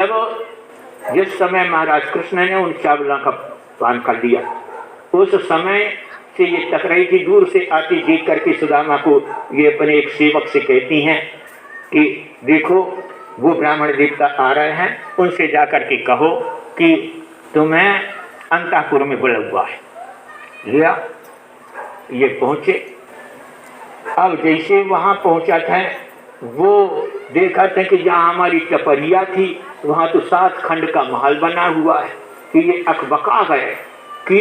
जब जिस समय महाराज कृष्ण ने उन चावलों का पान कर दिया, उस समय से ये टकराई थी, दूर से आती देख करके सुदामा को ये अपने एक सेवक से कहती हैं कि देखो वो ब्राह्मण देवता आ रहे हैं, उनसे जाकर के कहो कि तुम्हें अंतःपुर में बुला हुआ है। लिया, ये पहुँचे। अब जैसे वहाँ पहुँचा था, वो देखा था कि जहाँ हमारी टपरिया थी वहाँ तो 7 खंड का महल बना हुआ है। कि ये अकबका गए कि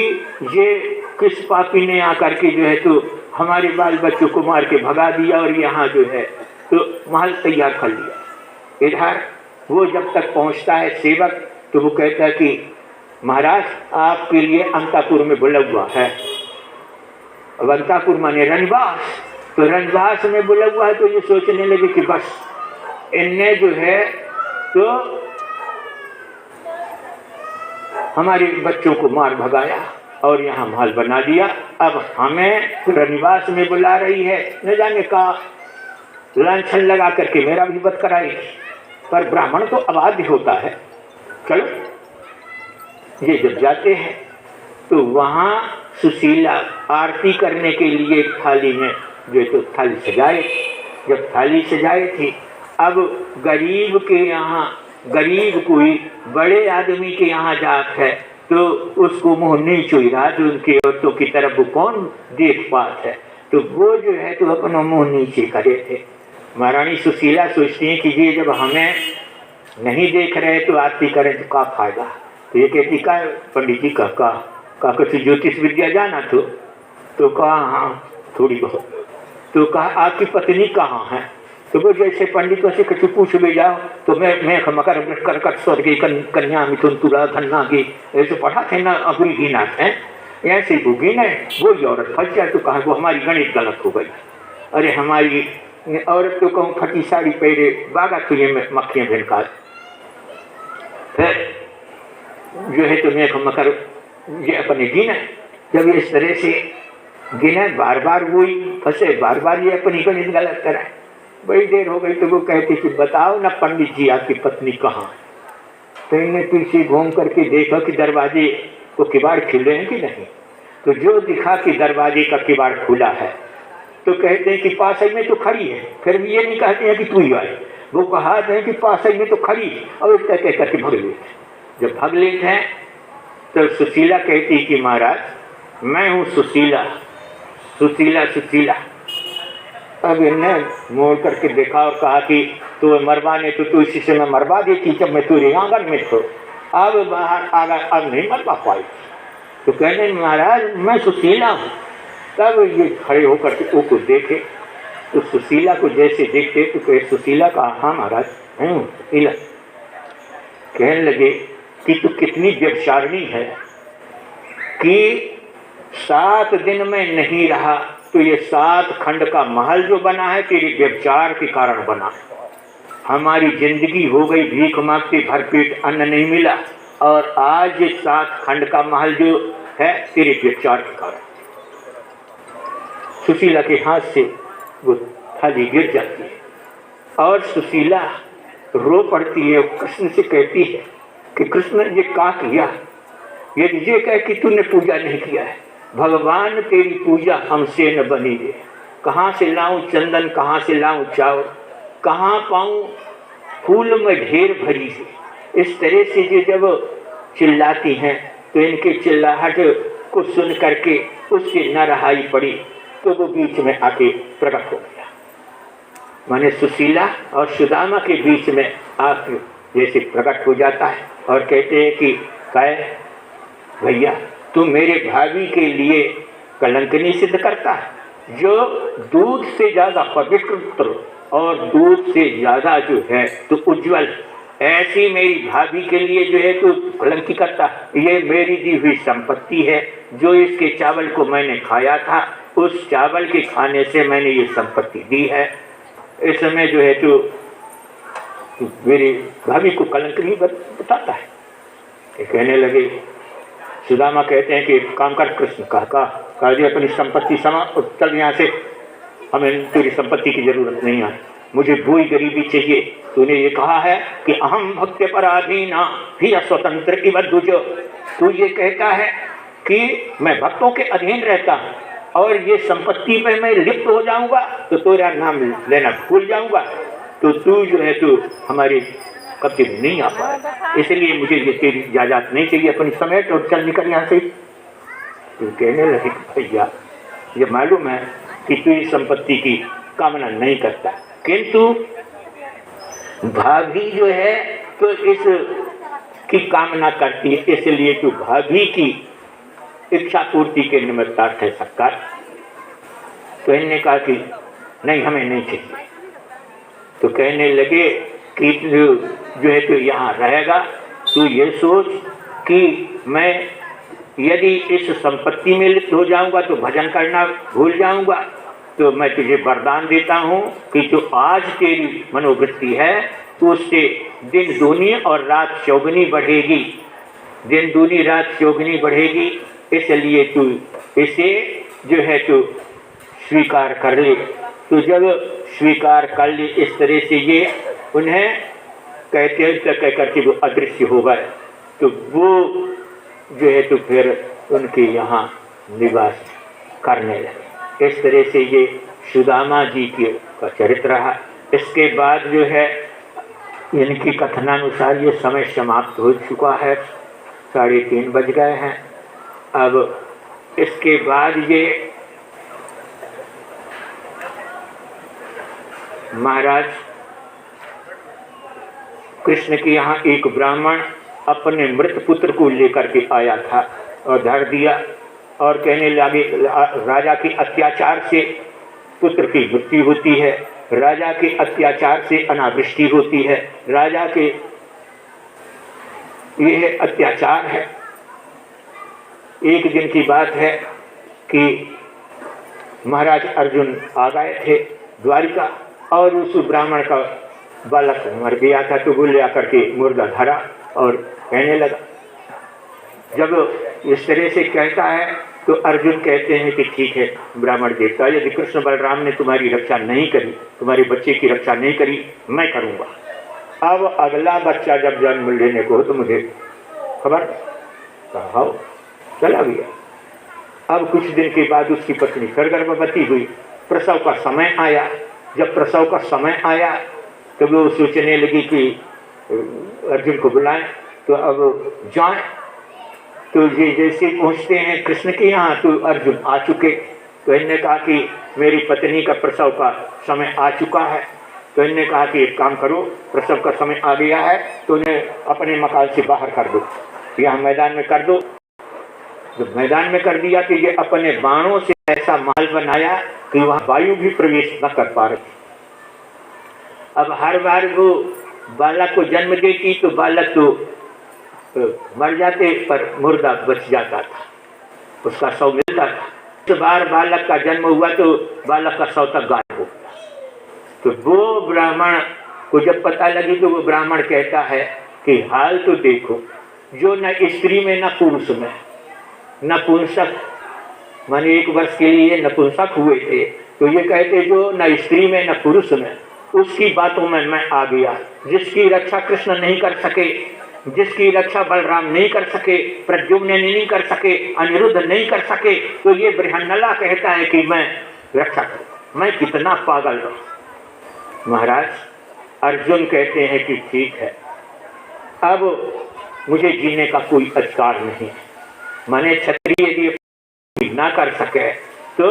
ये किस पापी ने आकर के जो है तो हमारे बाल बच्चों को मार के भगा दिया और यहाँ जो है तो महल तैयार कर लिया। इधर वो जब तक पहुँचता है सेवक, तो वो कहता है कि महाराज आपके लिए अंतापुर में बुला हुआ है। अब अंतापुर माने रनवास, तो रनवास में बुला हुआ है। तो ये सोचने लगे कि बस इनने जो है तो हमारे बच्चों को मार भगाया और यहाँ महल बना दिया, अब हमें रनवास में बुला रही है, न जाने का लांछन लगा करके मेरा भी वध कराएगी। पर ब्राह्मण तो अबाध्य होता है। चलो, ये जब जाते हैं तो वहाँ सुशीला आरती करने के लिए थाली में जो तो थाली सजाए। जब थाली सजाए थी, अब गरीब के यहाँ, गरीब कोई बड़े आदमी के यहाँ जात है तो उसको मुँह नहीं छुई रहा, तो उनकी औरतों की तरफ वो कौन देख पात है, तो वो जो है तो अपना मुँह नीचे करे थे। महारानी सुशीला सोचती हैं कि ये जब हमें नहीं देख रहे तो आरती करें तो क्या फायदा। तो ये कहती का पंडित जी का कुछ ज्योतिष विद्या जाना तो कहा हाँ थोड़ी बहुत। तो कहा आपकी पत्नी कहाँ है। तो वो जैसे पंडितों से कुछ पूछ भी जाओ तो मैं मकर कर्कट स्वर्ग कन्या मिथुन तुला धन्ना की ऐसे पढ़ा थे ना अग्नि गिनाथ है, ऐसे वो गिने वो औरत फंस जाए। तो कहा वो हमारी गणित गलत हो गई। अरे हमारी औरत तो कहूँ फटी साड़ी पहरे बागा तुझे में मक्खियाँ भिनका, फिर जो है तो मैं मकर ये अपने गिने। जब इस तरह से गिने बार बार वही फंसे, बार बार ये अपनी गणित गलत कराए। बड़ी देर हो गई तो वो कहती कि बताओ ना पंडित जी आपकी पत्नी कहाँ। तो इन्हें पीछे घूम करके देखा कि दरवाजे को किवाड़ खुले हैं कि नहीं। तो जो दिखा कि दरवाजे का किवाड़ खुला है तो कहते हैं कि पास में तो खड़ी है। फिर भी ये नहीं कहते हैं कि तू ही आए, वो कहते हैं कि पास में तो खड़ी है। और इस तरह करके भग लेते। जब भग लेते हैं तो सुशीला कहती कि महाराज मैं हूँ सुशीला सुशीला सुशीला। अब इन्हें मोड़ करके देखा और कहा कि तो मरवाने तो तू इसी से मैं मरवा देती जब मैं तेरे आंगन में थो, अब बाहर आ गया, अब नहीं मरवा पाई। तो कहने महाराज मैं सुशीला हूँ। तब ये खड़े होकर के वो को देखे तो सुशीला को जैसे देखते तो कहे सुशीला का हाँ महाराज हूँ सुशीला। कहने लगे कि तू कितनी व्यभिचारिणी है कि 7 दिन में नहीं रहा तो ये 7 खंड का महल जो बना है तेरे व्यभिचार के कारण बना। हमारी जिंदगी हो गई भीख मांगते, भरपेट अन्न नहीं मिला, और आज ये 7 खंड का महल जो है तेरे व्यभिचार के कारण। सुशीला के हाथ से वो थाली गिर जाती है और सुशीला रो पड़ती है। कृष्ण से कहती है कि कृष्ण ये क्या किया। यदि ये कह कि तूने पूजा नहीं किया है, भगवान तेरी पूजा हमसे न बनी है। कहाँ से लाऊं चंदन, कहाँ से लाऊं चावल, कहाँ पाऊं फूल में ढेर भरी है। इस तरह से जो जब चिल्लाती हैं तो इनके चिल्लाहट को सुन करके उससे न रहाई पड़ी तो वो बीच में आके प्रकट हो गया। माने सुशीला और सुदामा के बीच में आके जैसे प्रकट हो जाता है और कहते हैं कि कहे भैया तू मेरे भाभी के लिए कलंकनी सिद्ध करता है, जो दूध से ज़्यादा पवित्र और दूध से ज़्यादा जो है तो उज्जवल, ऐसी मेरी भाभी के लिए जो है तो कलंकी करता। ये मेरी दी हुई संपत्ति है, जो इसके चावल को मैंने खाया था उस चावल के खाने से मैंने ये संपत्ति दी है। इस समय जो है तो मेरी भाभी को कलंकनी बताता है। कहने लगे सुदामा कहते हैं कि काम कर कृष्ण कहा जी अपनी संपत्ति समा चल यहाँ से, हमें तेरी संपत्ति की जरूरत नहीं है, मुझे वही गरीबी चाहिए तूने ये कहा है कि अहम भक्त्य पराधीना ही स्वतंत्र इव द्विज। तू ये कहता है कि मैं भक्तों के अधीन रहता हूँ और ये संपत्ति पे मैं लिप्त हो जाऊंगा तो तेरा नाम लेना भूल जाऊंगा, तो तू जो है तू हमारे कब्जे में नहीं आ पाए, इसलिए मुझे ये तेरी इजाजत नहीं चाहिए, अपनी समेट और चल निकल यहाँ से। तो कहने लगे भैया ये मालूम है कि तू इस संपत्ति की कामना नहीं करता, किंतु भाभी जो है तो इस की कामना करती है, इसलिए तू भाभी की इच्छा पूर्ति के निमित्तार्थ है सरकार। तो इन्होंने कहा कि नहीं हमें नहीं चाहिए। तो कहने लगे कि जो है तो यहाँ रहेगा, तू ये सोच कि मैं यदि इस संपत्ति में लिप्त हो जाऊंगा तो भजन करना भूल जाऊंगा, तो मैं तुझे वरदान देता हूँ कि जो आज तेरी मनोवृत्ति है तो उससे दिन दूनी और रात चौगुनी बढ़ेगी, दिन दूनी रात चौगुनी बढ़ेगी, इसलिए तू इसे जो है तो स्वीकार कर ले। तो जब स्वीकार कर ले इस तरह से ये उन्हें कहते हैं तो कह करके वो अदृश्य हो गए, तो वो जो है तो फिर उनके यहाँ निवास करने लगे। इस तरह से ये सुदामा जी का चरित्र रहा। इसके बाद जो है इनकी कथनानुसार ये समय समाप्त हो चुका है, 3:30 बज गए हैं। अब इसके बाद ये महाराज कृष्ण के यहाँ एक ब्राह्मण अपने मृत पुत्र को लेकर के आया था और धर दिया और कहने लगे राजा के अत्याचार से पुत्र की मृत्यु होती है, राजा के अत्याचार से अनावृष्टि होती है, राजा के यह अत्याचार है। एक दिन की बात है कि महाराज अर्जुन आ गए थे द्वारिका और उस ब्राह्मण का बालक मर गया था, तो वो ले आकर के मुर्दा धरा और कहने लगा। जब इस तरह से कहता है तो अर्जुन कहते हैं कि ठीक है ब्राह्मण देवता, यदि कृष्ण बलराम ने तुम्हारी रक्षा नहीं करी, तुम्हारे बच्चे की रक्षा नहीं करी, मैं करूँगा। अब अगला बच्चा जब जन्म लेने को तो मुझे खबर कहा चला गया। अब कुछ दिन के बाद उसकी पत्नी फिर गर्भवती हुई, प्रसव का समय आया। जब प्रसव का समय आया तो वो सोचने लगी कि अर्जुन को बुलाएं, तो अब जाएं। तो ये जैसे पहुंचते हैं कृष्ण के यहाँ तो अर्जुन आ चुके। तो इन्होंने कहा कि मेरी पत्नी का प्रसव का समय आ चुका है। तो इन्होंने कहा कि एक काम करो, प्रसव का समय आ गया है तो उन्हें अपने मकान से बाहर कर दो, यहाँ मैदान में कर दो। जब मैदान में कर दिया तो ये अपने बाणों से ऐसा माल बनाया कि वहाँ वायु भी प्रवेश न कर पा रही। अब हर बार वो बालक को जन्म देती तो बालक तो मर जाते पर मुर्दा बच जाता था, उसका शव मिलता था। तो बार बालक का जन्म हुआ तो बालक का शव तक गायब हो गया। तो वो ब्राह्मण को जब पता लगी तो वो ब्राह्मण कहता है कि हाल तो देखो, जो न स्त्री में न पुरुष में, नपुंसक माने 1 वर्ष के लिए नपुंसक हुए थे, तो ये कहते जो न स्त्री में न पुरुष में, उसकी बातों में मैं आ गया। जिसकी रक्षा कृष्ण नहीं कर सके, जिसकी रक्षा बलराम नहीं कर सके, प्रद्युम्न नहीं कर सके, अनिरुद्ध नहीं कर सके, तो ये बृहन्नला कहता है कि मैं रक्षा करूं। मैं कितना पागल हूं। महाराज अर्जुन कहते हैं कि ठीक है, अब मुझे जीने का कोई अधिकार नहीं। माने क्षत्रिय यदि ना कर सके तो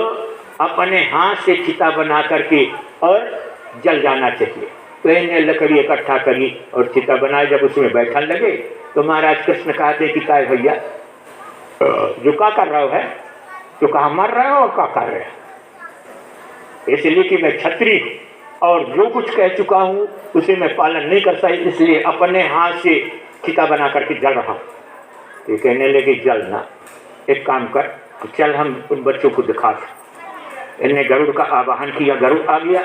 अपने हाथ से चिता बना करके और जल जाना चाहिए। तो इन्हें लकड़ी इकट्ठा करी और चिता बनाए। जब उसमें बैठने लगे तो महाराज कृष्ण कहते कि काय भैया जो क्या कर रहे हो है, तो कहा मर रहे हो और क्या कर रहे हो। इसलिए कि मैं क्षत्रिय और जो कुछ कह चुका हूँ उसे मैं पालन नहीं कर सकता, इसलिए अपने हाथ से चिता बना करके जल रहा हूँ। ये कहने लगे जल ना, एक काम कर, चल हम उन बच्चों को दिखाते। इनने गरुड़ का आवाहन किया, गरुड़ आ गया।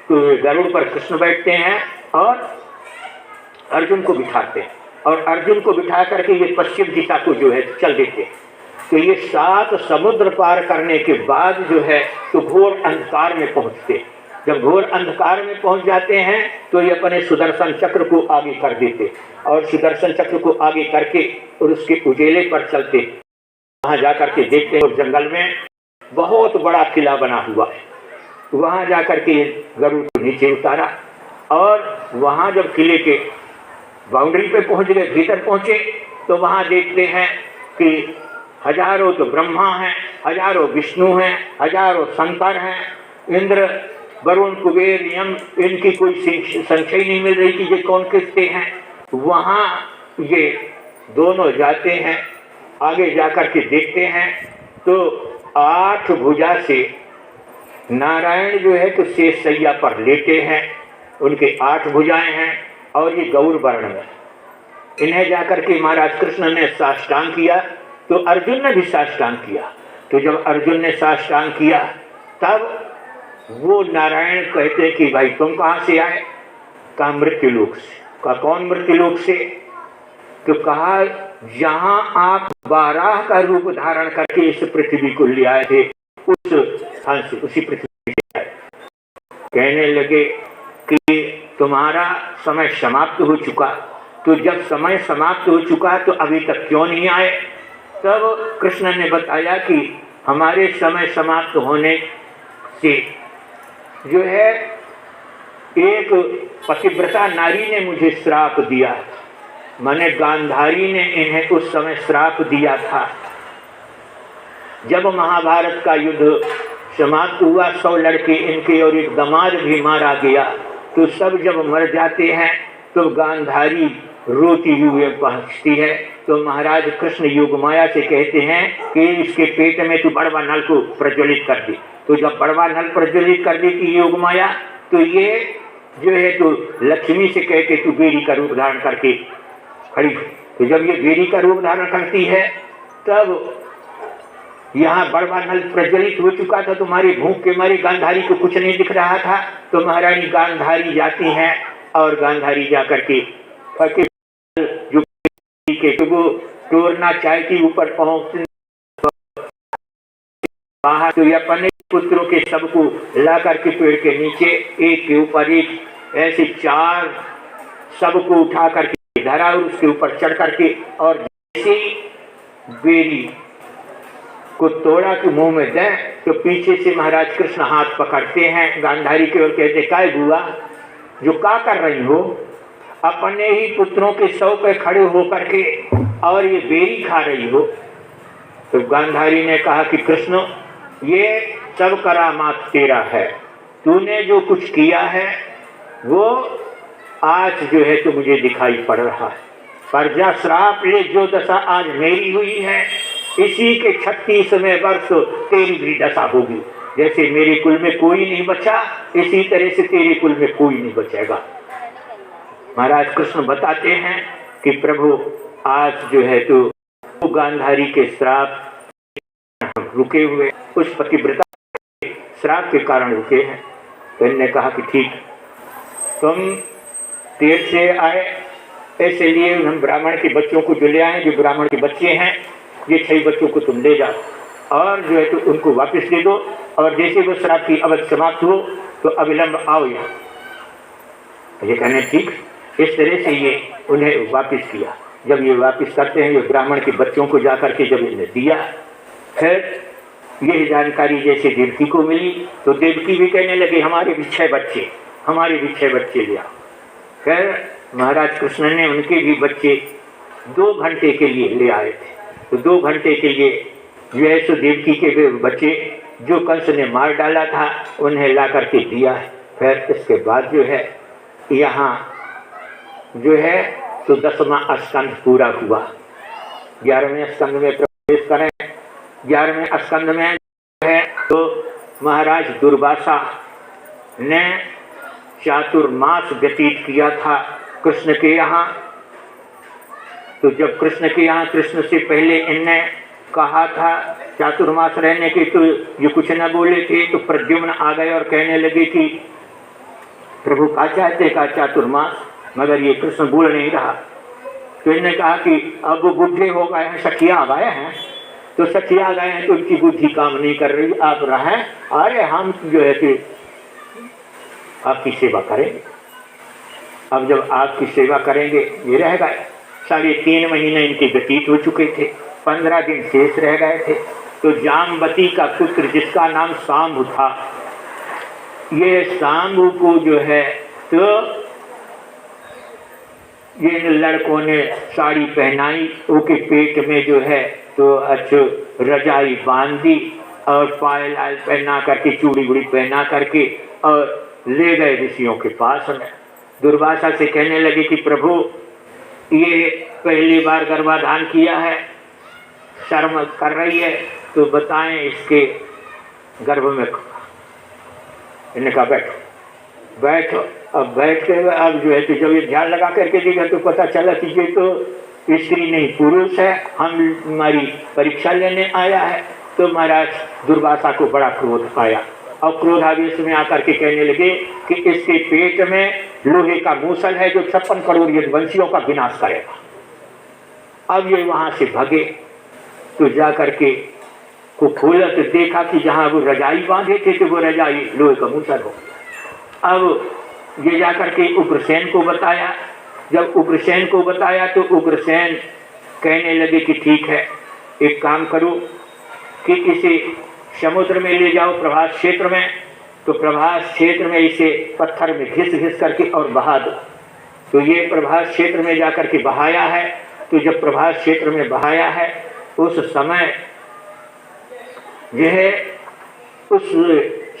तो गरुड़ पर कृष्ण बैठते हैं और अर्जुन को बिठाते हैं और अर्जुन को बिठा करके ये पश्चिम दिशा को जो है चल देते हैं। तो ये 7 समुद्र पार करने के बाद जो है तो घोर अंधकार में पहुँचते। जब घोर अंधकार में पहुंच जाते हैं तो ये अपने सुदर्शन चक्र को आगे कर देते और सुदर्शन चक्र को आगे करके और उसके उजेले पर चलते। वहां जाकर के देखते हैं और जंगल में बहुत बड़ा किला बना हुआ है। वहां जाकर के गरुड़ को नीचे उतारा और वहां जब किले के बाउंड्री पे पहुंच गए, भीतर पहुंचे, तो वहां देखते हैं कि हजारों तो ब्रह्मा हैं, हजारों विष्णु हैं, हजारों शंकर हैं, इंद्र, वरुण, कुबेर, यम, इनकी कोई संख्या ही नहीं मिल रही कि ये कौन किसके हैं। वहाँ ये दोनों जाते हैं, आगे जाकर के देखते हैं तो 8 भुजा से नारायण जो है तो शेष सैया पर लेटे हैं। उनके 8 भुजाएं हैं और ये गौर वर्ण में। इन्हें जाकर के महाराज कृष्ण ने साष्टांग किया तो अर्जुन ने भी साष्टांग किया। तो जब अर्जुन ने साष्टांग किया तब वो नारायण कहते कि भाई तुम कहाँ से आए? कहा मृत्युलोक से। कहा कौन मृत्युलोक से? तो कहा जहाँ आप बाराह का रूप धारण करके इस पृथ्वी को ले आए थे उस स्थान से, उसी पृथ्वी से आए। कहने लगे कि तुम्हारा समय समाप्त हो चुका। तो जब समय समाप्त हो चुका तो अभी तक क्यों नहीं आए? तब कृष्ण ने बताया कि हमारे समय समाप्त होने से जो है एक पतिव्रता नारी ने मुझे श्राप दिया। माने गांधारी ने इन्हें उस समय श्राप दिया था। जब महाभारत का युद्ध समाप्त हुआ 100 लड़के इनके और एक दामाद भी मारा गया। तो सब जब मर जाते हैं तो गांधारी रोती हुई पहुंचती है। तो महाराज कृष्ण योगमाया से कहते हैं कि इसके पेट में तू बड़वा नल को प्रज्वलित कर दे। तो जब बड़वा नल प्रज्वलित कर देती योगमाया तो ये जो है तो लक्ष्मी से कह के तू बेरी का रूप धारण करके खड़ी। तो जब ये बेरी का रूप धारण करती है तब यहाँ बड़वा नल प्रज्वलित हो चुका था। तुम्हारी भूख के मारे गांधारी को कुछ नहीं दिख रहा था। तो महारानी गांधारी जाती हैं और गांधारी जाकर के जो के वो तोड़ना चाहती ऊपर पहुंच बाहर। तो ये अपने पुत्रों के सबको ला करके पेड़ के नीचे एक के ऊपर एक ऐसे 4 सबको उठा करके धरा और उसके ऊपर चढ़ करके और जैसे बेरी को तोड़ा के मुंह में दें तो पीछे से महाराज कृष्ण हाथ पकड़ते हैं गांधारी के और कहते काय बुआ जो का कर रही हो? अपने ही पुत्रों के 100 पे खड़े होकर के और ये बेरी खा रही हो। तो गांधारी ने कहा कि कृष्ण ये सब करामात तेरा है। तूने जो कुछ किया है वो आज जो है तो मुझे दिखाई पड़ रहा है। प्रजा श्राप ले जो दशा आज मेरी हुई है इसी के 36वें वर्ष तेरी भी दशा होगी। जैसे मेरे कुल में कोई नहीं बचा इसी तरह से तेरे कुल में कोई नहीं बचेगा। महाराज कृष्ण बताते हैं कि प्रभु आज जो है तो गांधारी के श्राप रुके हुए, उस पतिव्रता के श्राप के कारण रुके हैं। तो इन्होंने कहा कि ठीक तुम देर से आए, ऐसे लिए हम ब्राह्मण के बच्चों को जो ले आए, जो ब्राह्मण के बच्चे हैं ये 6 बच्चों को तुम ले जाओ और जो है तो उनको वापस दे दो और जैसे वो श्राप की अवधि समाप्त हो तो अविलंब आओ यहाँ। ये कहने ठीक। इस तरह से ये उन्हें वापस किया। जब ये वापस करते हैं ये ब्राह्मण के बच्चों को जाकर के जब इन्हें दिया, फिर यह जानकारी जैसे देवकी को मिली तो देवकी भी कहने लगे हमारे भी 6 बच्चे, हमारे भी 6 बच्चे लिया। फिर महाराज कृष्ण ने उनके भी बच्चे 2 घंटे के लिए ले आए थे। तो 2 घंटे के लिए जो है सो देवकी के बच्चे जो कंस ने मार डाला था उन्हें ला करके दिया। फिर इसके बाद जो है यहाँ जो है तो 10वां स्कंध पूरा हुआ। 11वें स्कंध में प्रवेश करें। 11वें स्कंध में है तो महाराज दुर्वासा ने चातुर्मास व्यतीत किया था कृष्ण के यहाँ। तो जब कृष्ण के यहाँ कृष्ण से पहले इनने कहा था चातुर्मास रहने के तो ये कुछ न बोले थे। तो प्रद्युम्न आ गए और कहने लगे कि प्रभु का चाहते का चातुर्मास, मगर ये कृष्ण बोल नहीं रहा। तो इन्होंने कहा कि अब वो बुढ़े हो गए हैं, सखिया आ गए हैं। तो सखिया आ गए हैं तो उनकी बुद्धि काम नहीं कर रही, आप रहें। अरे हम जो है कि आपकी सेवा करेंगे। अब जब आपकी सेवा करेंगे, ये रह गए 3.5 महीने इनके व्यतीत हो चुके थे, 15 दिन शेष रह गए थे। तो जामवती का पुत्र जिसका नाम सांब था, ये सांब को जो है तो ये लड़कों ने साड़ी पहनाई, उसके पेट में जो है तो अच्छो रजाई बांध दी और पायल पहना करके, चूड़ी उड़ी पहना करके और ले गए ऋषियों के पास में। दुर्वासा से कहने लगे कि प्रभु, ये पहली बार गर्भाधान किया है, शर्म कर रही है, तो बताएं इसके गर्भ में। इन्होंने कहा बैठो बैठो। अब बैठ के अब जो है तो जब ये ध्यान लगा करके देखा तो पता चला कि ये तो स्त्री नहीं पुरुष है, हमारी परीक्षा लेने आया है। तो महाराज दुर्वासा को बड़ा क्रोध आया और क्रोधावेश में आकर के कहने लगे कि इसके पेट में लोहे का मूसल है जो 56 करोड़ यदुवंशियों का विनाश करेगा। अब ये वहां से भगे तो जा करके को खोला तो देखा कि जहां वो रजाई बांधे थे तो वो रजाई लोहे का मूसल हो। अब ये जाकर के उग्रसेन को बताया। जब उग्रसेन को बताया तो उग्रसेन कहने लगे कि ठीक है, एक काम करो कि इसे समुद्र में ले जाओ, प्रभास क्षेत्र में। तो प्रभास क्षेत्र में इसे पत्थर में घिस घिस करके और बहा दो। तो ये प्रभास क्षेत्र में जाकर के बहाया है। तो जब प्रभास क्षेत्र में बहाया है, उस समय यह उस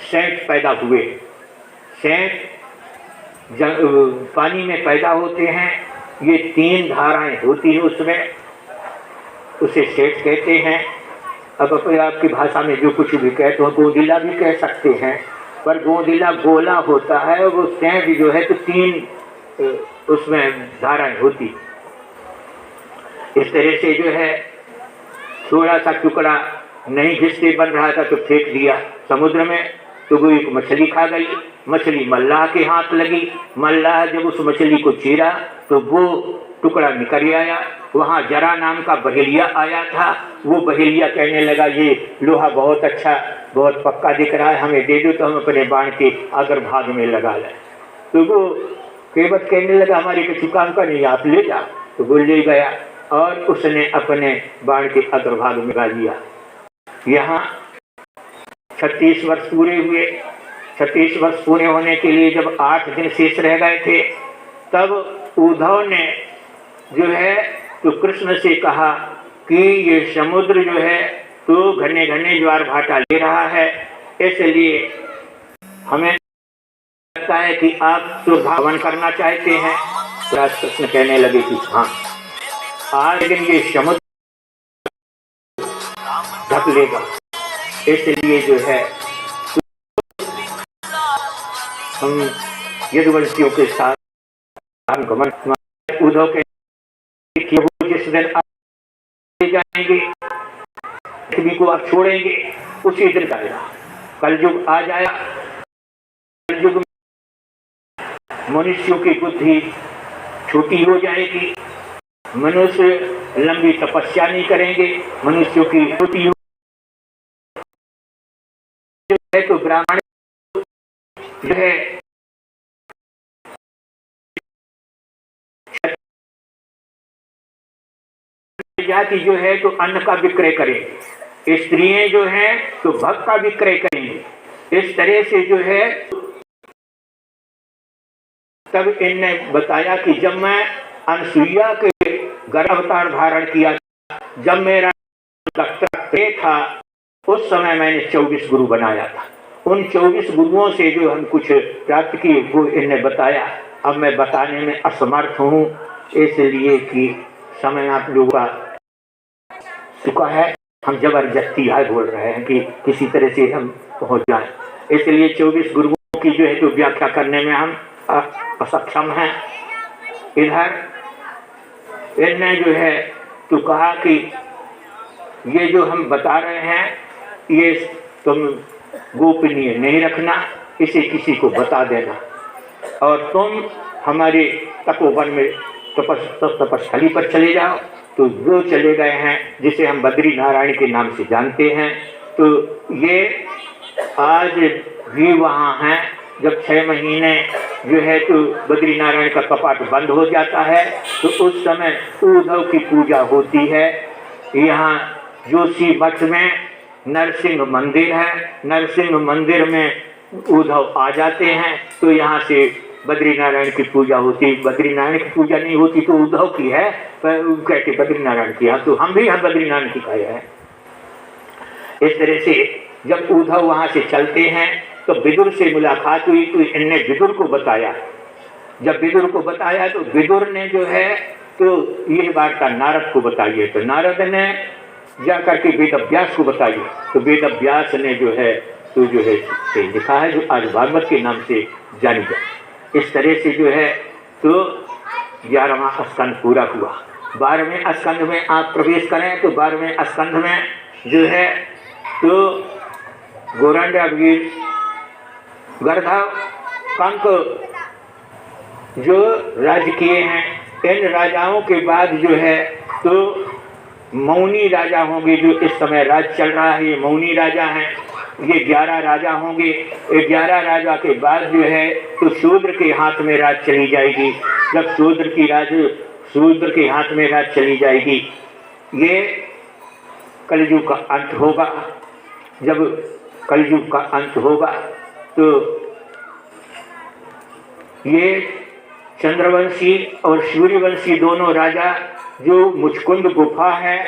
सेंट पैदा हुए। सेंट पानी में पैदा होते हैं, ये 3 धाराएं होती हैं उसमें, उसे सेठ कहते हैं। अब अपने आपकी भाषा में जो कुछ भी कहते हो, गोंदिला भी कह सकते हैं, पर गोंदिला गोला होता है और वो सेंट जो है तो 3 उसमें धाराएं होती। इस तरह से जो है थोड़ा सा टुकड़ा नहीं घिसते बन रहा था तो फेंक दिया समुद्र में। तो वो एक मछली खा गई। मछली मल्लाह के हाथ लगी। मल्लाह जब उस मछली को चीरा तो वो टुकड़ा निकल आया। वहाँ जरा नाम का बहेलिया आया था। वो बहेलिया कहने लगा, ये लोहा बहुत अच्छा, बहुत पक्का दिख रहा है, हमें दे दो तो हम अपने बाण के अग्रभाग में लगा लें। तो वो केवट कहने लगा, हमारे कुछ काम का नहीं, आप ले जा। तो वो ले गया और उसने अपने बाण के अग्रभाग में लगा लिया। यहाँ 36 वर्ष पूरे हुए। 36 वर्ष पूरे होने के लिए जब 8 दिन शेष रह गए थे, तब उद्धव ने जो है तो कृष्ण से कहा कि ये समुद्र जो है तो घने घने ज्वार भाटा ले रहा है, इसलिए हमें लगता है कि आप सुरभावन करना चाहते हैं। तो कृष्ण कहने लगे कि हाँ, आज दिन ये समुद्र ढक लेगा, इसलिए जो है हम यदुवंशियों के साथ गमन। उद्धव के जिस दिन जाएंगे, पृथ्वी को आप छोड़ेंगे, उसी दिन जाएगा। कलयुग आ जाएगा। कलयुग में मनुष्यों की बुद्धि छोटी हो जाएगी, मनुष्य लंबी तपस्या नहीं करेंगे, मनुष्यों की छोटी तो ब्राह्मण जो है जाति जो है तो अन्न का विक्रय करेंगे, स्त्रियां जो हैं तो भक्त का विक्रय करेंगे। इस तरह से जो है तब इनने बताया कि जब मैं अनसुईया के गर्भावतार धारण किया, जब मेरा लक्ष्य था, उस समय मैंने 24 गुरु बनाया था। उन 24 गुरुओं से जो हम कुछ प्राप्त किए वो इन्हें बताया। अब मैं बताने में असमर्थ हूँ, इसलिए कि समय आप लोगों का चुका है। हम जबरदस्ती है बोल रहे हैं कि किसी तरह से हम पहुँच जाएं, इसलिए 24 गुरुओं की जो है तो व्याख्या करने में हम असक्षम हैं। इधर इनने जो है तो कहा कि ये जो हम बता रहे हैं ये तुम गोपनीय नहीं रखना, इसे किसी को बता देना, और तुम हमारे तपोवन में तपस्थली पर चले जाओ। तो वो चले गए हैं, जिसे हम बद्री नारायण के नाम से जानते हैं। तो ये आज भी वहाँ हैं जब 6 महीने जो है तो बद्रीनारायण का कपाट बंद हो जाता है तो उस समय उद्धव की पूजा होती है। यहाँ जोशी मठ में नरसिंह मंदिर है, नरसिंह मंदिर में उद्धव आ जाते हैं तो यहाँ से बद्रीनारायण की पूजा होती। बद्रीनारायण की पूजा नहीं होती तो उद्धव की है, पर कहते बद्रीनारायण की है, तो हम भी यहाँ बद्रीनारायण की खाए हैं। इस तरह से जब उद्धव वहाँ से चलते हैं तो विदुर से मुलाकात हुई तो इनने विदुर को बताया। जब विदुर को बताया तो विदुर ने जो है तो ये वार्ता नारद को बताइए, तो नारद ने जाकर के वेद व्यास को बताइए, तो वेद व्यास ने जो है लिखा है जो आज भागवत के नाम से जानी जाए। इस तरह से जो है तो 11वां स्कंद पूरा हुआ। 12वें स्कंद में आप प्रवेश करें तो 12वें स्कंद में जो है तो गोरंडावीर गर्धव कंक जो राजकीय हैं, इन राजाओं के बाद जो है तो मौनी राजा होंगे। जो इस समय राज चल रहा है ये मौनी राजा हैं, ये 11 राजा होंगे। 11 राजा के बाद जो है तो शूद्र के हाथ में राज चली जाएगी। जब शूद्र के हाथ में राज चली जाएगी, ये कलयुग का अंत होगा। जब कलयुग का अंत होगा तो ये चंद्रवंशी और सूर्यवंशी दोनों राजा जो मुचकुंद गुफा है,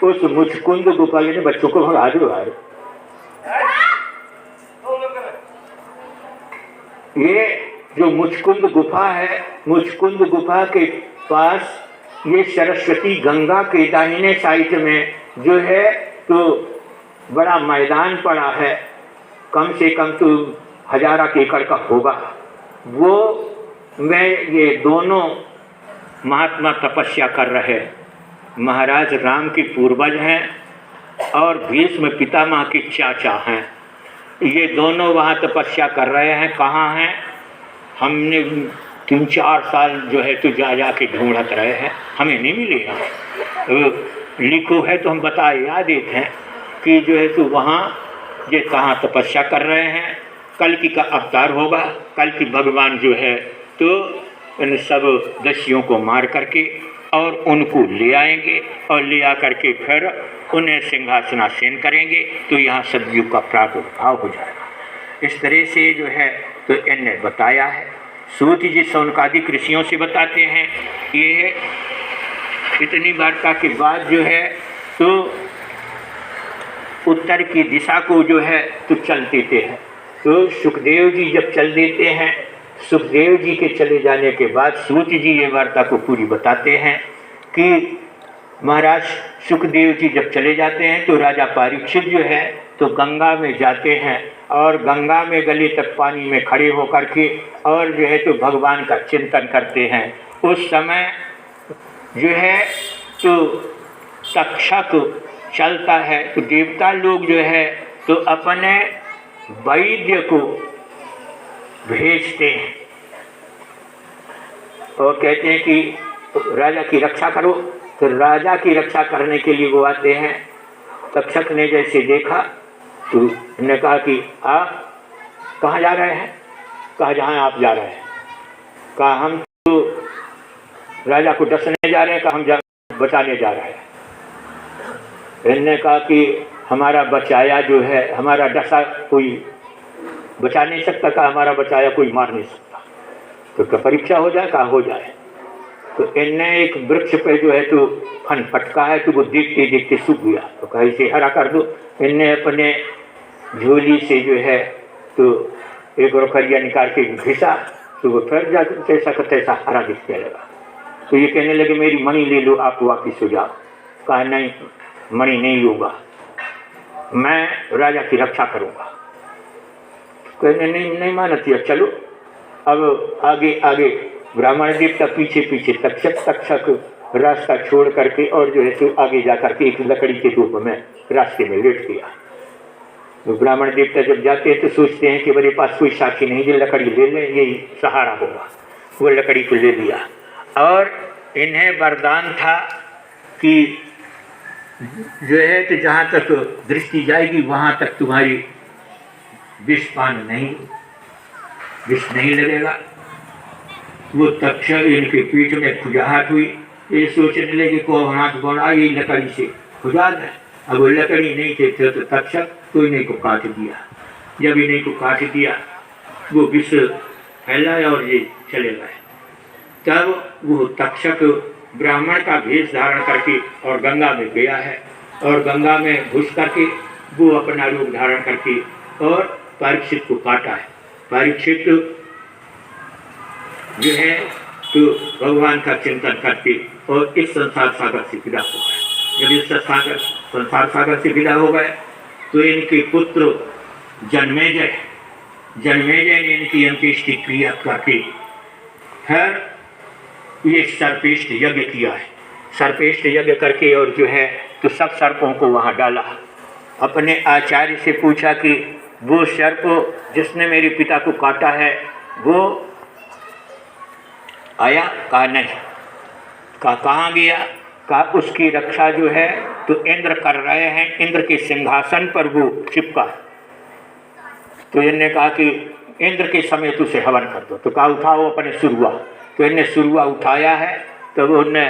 उस मुचकुंद गुफा ने बच्चों को भगा दो यार। ये जो मुचकुंद गुफा है, मुचकुंद गुफा के पास ये सरस्वती गंगा के दाहिने साइड में जो है तो बड़ा मैदान पड़ा है, कम से कम तो 1000 एकड़ का होगा। वो में ये दोनों महात्मा तपस्या कर रहे। महाराज राम के पूर्वज हैं और भीष्म पितामह के चाचा हैं। ये दोनों वहाँ तपस्या कर रहे हैं। कहाँ हैं? हमने 3-4 साल जो है तो जा के ढूंढत रहे हैं, हमें नहीं मिलेगा। लिखो है तो हम बता देते हैं कि जो है तो वहाँ ये कहाँ तपस्या कर रहे हैं। कल्कि का अवतार होगा। कल्कि भगवान जो है तो इन सब दस्युओं को मार करके और उनको ले आएंगे और ले आकर के फिर उन्हें सिंहासनासीन करेंगे तो यहाँ सतयुग का प्रादुर्भाव हो जाएगा। इस तरह से जो है तो इन्हें बताया है। सूत जी शौनकादिक ऋषियों से बताते हैं। ये इतनी वार्ता के बाद जो है तो उत्तर की दिशा को जो है तो चल देते हैं। तो सुखदेव जी जब चल देते हैं, सुखदेव जी के चले जाने के बाद सूत जी ये वार्ता को पूरी बताते हैं कि महाराज सुखदेव जी जब चले जाते हैं तो राजा परीक्षित जो है तो गंगा में जाते हैं और गंगा में गले तक पानी में खड़े होकर के और जो है तो भगवान का चिंतन करते हैं। उस समय जो है तो तक्षक चलता है तो देवता लोग जो है तो अपने वैद्य को भेजते हैं और कहते हैं कि राजा की रक्षा करो। तो राजा की रक्षा करने के लिए वो आते हैं। तक्षक ने जैसे देखा तो उन्होंने कहा कि आप कहाँ जा रहे हैं? कहा जहाँ आप जा रहे हैं। कहा हम तो राजा को डसने जा रहे हैं। कहा हम बचाने जा रहे हैं। इन्होंने कहा कि हमारा बचाया जो है, हमारा डसा कोई बचा नहीं सकता। कहा हमारा बचाया कोई मार नहीं सकता। तो क्या परीक्षा हो जाए? कहा हो जाए। तो इनने एक वृक्ष पे जो है तो फन फटका है तो वो देखते देखते सूख गया। तो कहा इसे हरा कर दो। इनने अपने झोली से जो है तो एक रोखरिया निकाल के घिसा तो वो फिर जा जैसा का तैसा हरा दिखने लगा। तो ये कहने लगे मेरी मणि ले लो, आप वापिस हो जाओ। कहा नहीं, मणि नहीं लूँगा, मैं राजा की रक्षा करूँगा। कहने नहीं मानती। चलो अब आगे आगे ब्राह्मण देवता पीछे पीछे तक्षक रास्ता छोड़ करके और जो है तो आगे जा करके एक लकड़ी के रूप में रास्ते में लेट गया। तो ब्राह्मण देवता जब जाते हैं तो सोचते हैं कि मेरे पास कोई साक्षी नहीं, ये लकड़ी ले लें, यही सहारा होगा। वो लकड़ी को ले लिया और इन्हें वरदान था कि जो है तो जहाँ तक दृष्टि जाएगी वहाँ तक तुम्हारी विषपान नहीं। विष नहीं लगेगा। वो तक्षक इनके पीठ में खुजाहट हुई, ये सोचने लगे को हाथ बढ़ा ये लकड़ी से खुजा दें। अब वो लकड़ी नहीं थे तो तक्षक तो इन्हीं को काट दिया। जब इन्हीं को काट दिया वो विष फैलाया और ये चले गए। तब वो तक्षक ब्राह्मण का भेष धारण करके और गंगा में गया है और गंगा में घुस करके वो अपना रूप धारण करके और परीक्षित को काटा है। परीक्षित जो है तो भगवान का चिंतन करके और इस संसार सागर से विदा हो गए। जब इस संसार सागर से विदा हो गए तो इनके पुत्र जन्मेजय ने इनकी अंत्येष्टि क्रिया करके फिर ये सर्पेष्ट यज्ञ किया है। सर्पेष्ट यज्ञ करके और जो है तो सब सर्पों को वहाँ डाला। अपने आचार्य से पूछा कि वो सर्प जिसने मेरे पिता को काटा है वो आया? कहा नहीं। कहा कहाँ गया? कहा उसकी रक्षा जो है तो इंद्र कर रहे हैं, इंद्र के सिंहासन पर वो चिपका। तो इनने कहा कि इंद्र के समय उसे हवन कर दो। तो कहा उठाओ अपने सुरुआ। तो इनने सुरुआ उठाया है तो उनने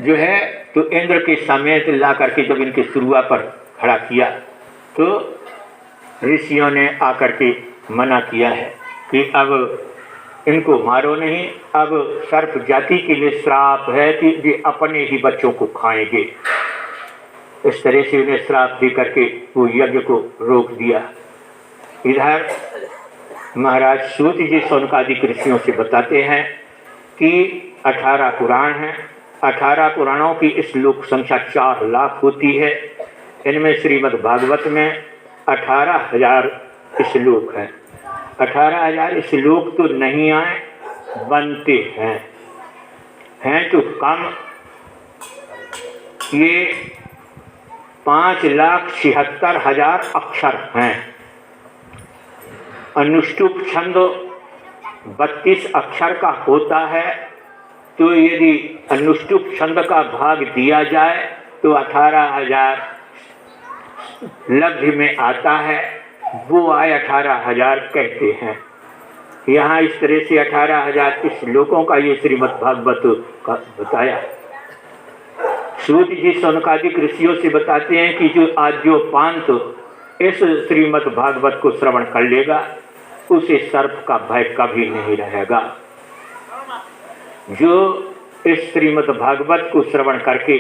जो है तो इंद्र के समेत ला करके जब इनके सुरुआ पर खड़ा किया तो ऋषियों ने आकर के मना किया है कि अब इनको मारो नहीं, अब सर्प जाति के लिए श्राप है कि ये अपने ही बच्चों को खाएंगे। इस तरह से उन्हें श्राप दे करके वो यज्ञ को रोक दिया। इधर महाराज सूत जी शौनकादिक ऋषियों से बताते हैं कि 18 पुराण हैं। 18 पुराणों की श्लोक संख्या 4 लाख होती है। इनमें श्रीमद् भागवत में 18,000 श्लोक हैं। 18,000 श्लोक तो नहीं आए, बनते हैं तो कम। ये 5,76,000 अक्षर हैं। अनुष्टुप छंद 32 अक्षर का होता है, तो यदि अनुष्टुप छंद का भाग दिया जाए तो 18,000 लब्ध में आता है। वो आए 18,000 कहते हैं। यहाँ इस तरह से 18,000 श्लोकों का ये श्रीमद् भागवत का बताया। सूत जी शौनकादिक ऋषियों से बताते हैं कि जो आज जो पांत इस श्रीमद् भागवत को श्रवण कर लेगा उसे सर्प का भय कभी नहीं रहेगा। जो इस श्रीमद् भागवत को श्रवण करके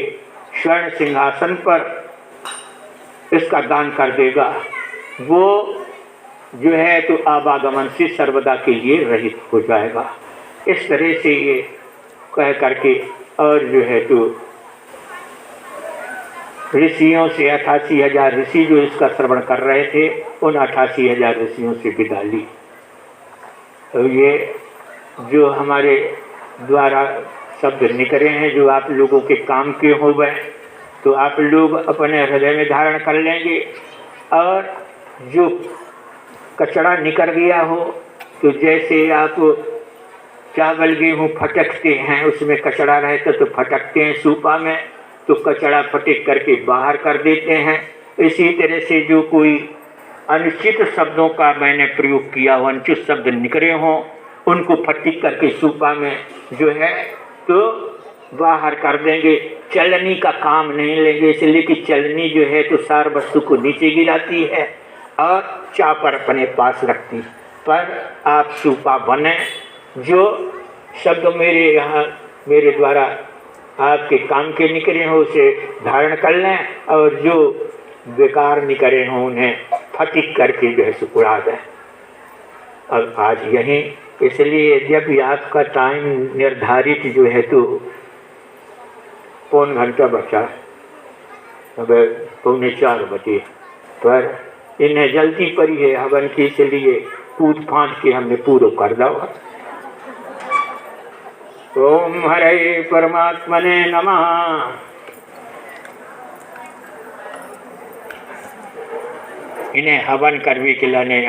स्वर्ण सिंहासन पर इसका दान कर देगा वो जो है तो आवागमन से सर्वदा के लिए रहित हो जाएगा। इस तरह से ये कह करके और जो है तो ऋषियों से 88,000 ऋषि जो इसका श्रवण कर रहे थे उन 88,000 ऋषियों से विदा ली। तो ये जो हमारे द्वारा शब्द निकले हैं जो आप लोगों के काम के हो गए तो आप लोग अपने हृदय में धारण कर लेंगे। और जो कचरा निकल गया हो तो जैसे आप चावल गेहूँ फटकते हैं उसमें कचरा रहता तो फटकते हैं सूपा में, तो कचरा फटक करके बाहर कर देते हैं। इसी तरह से जो कोई अनुचित शब्दों का मैंने प्रयोग किया हो, अनुचित शब्द निकले हों, उनको फटक करके सूपा में जो है तो बाहर कर देंगे। चलनी का काम नहीं लेंगे, इसलिए कि चलनी जो है तो सार वस्तु को नीचे गिराती है और चापर अपने पास रखती। पर आप सूपा बने, जो शब्द मेरे यहाँ मेरे द्वारा आपके काम के निकले हों उसे धारण कर लें और जो बेकार निकले हों उन्हें फटिक करके जो है सुकुड़ा दें। अब आज यहीं इसलिए जब भी आपका टाइम निर्धारित जो है तो 3 घंटा बचा, अब 3:45 बजे, पर इन्हें जल्दी पड़ी है हवन की, इसलिए कूद फांद के हमने पूरा कर दवा। ओम हरे परमात्मने नमः। इन्हें हवन करने के लाने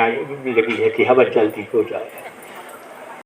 लगी है कि हवन जल्दी हो जाए।